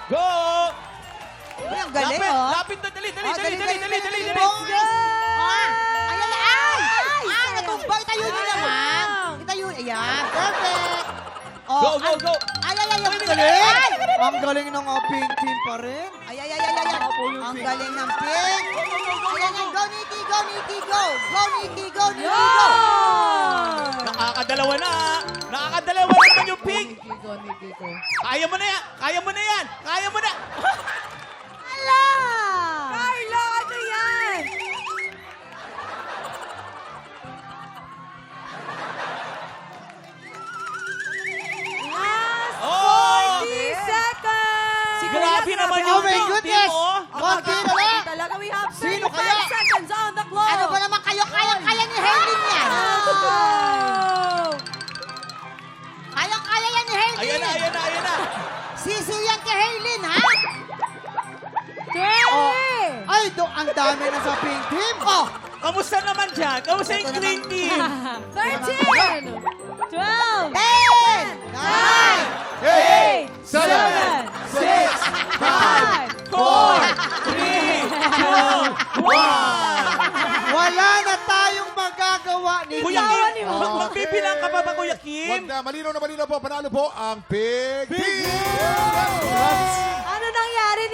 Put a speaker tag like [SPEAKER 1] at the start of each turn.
[SPEAKER 1] Go!
[SPEAKER 2] Ay, ang galing,
[SPEAKER 1] Lapit,
[SPEAKER 2] oh.
[SPEAKER 1] lapit na. Dali.
[SPEAKER 2] Let's go! Ay, natumba. Itayo nyo naman. Itayo. Ayan, perfect. Oh,
[SPEAKER 1] Go.
[SPEAKER 2] Ay, ang
[SPEAKER 1] Uy,
[SPEAKER 2] galing.
[SPEAKER 3] Ang galing ng pink team pa rin.
[SPEAKER 2] Ay. Ang galing ng pink. Ayan, go, Nikki, go. Go, Nikki, go.
[SPEAKER 1] Nakakadalawa naman yung pink. Kaya mo na yan.
[SPEAKER 2] Ala!
[SPEAKER 4] Carlo, ano yan? Last
[SPEAKER 1] Oh!
[SPEAKER 4] 40 seconds!
[SPEAKER 1] Grabe naman
[SPEAKER 3] Oh
[SPEAKER 1] yung
[SPEAKER 3] my
[SPEAKER 1] pink
[SPEAKER 3] goodness!
[SPEAKER 1] team, oh.
[SPEAKER 3] Konti na lang!
[SPEAKER 4] Talaga, we have 35
[SPEAKER 3] Sino kaya?
[SPEAKER 4] seconds on the clock!
[SPEAKER 2] Ano ba naman kayo? Kaya ni Hailin yan.
[SPEAKER 4] Oh!
[SPEAKER 2] Kaya yan ni Hailin.
[SPEAKER 1] Ayan na.
[SPEAKER 2] Sisiw yan kay Hailin, ha?
[SPEAKER 4] 20!
[SPEAKER 3] Ay, ang dami na sa pink team.
[SPEAKER 2] Oh,
[SPEAKER 1] Kamusta naman dyan? Kamusta yung green team?
[SPEAKER 4] 13! 12!
[SPEAKER 2] 10, 9,
[SPEAKER 4] 8!
[SPEAKER 3] 7,
[SPEAKER 4] 5!
[SPEAKER 1] 4, 3, 2, 1.
[SPEAKER 3] Wala na tayong magagawa ni
[SPEAKER 1] Kuya
[SPEAKER 4] Bitawan
[SPEAKER 1] Kim,
[SPEAKER 4] ni mo.
[SPEAKER 1] magbibilang ka pa ba, Kuya
[SPEAKER 5] Wag
[SPEAKER 1] Kim?
[SPEAKER 5] na, malinaw po. Panalo po ang Pig Team!
[SPEAKER 4] Ano nangyari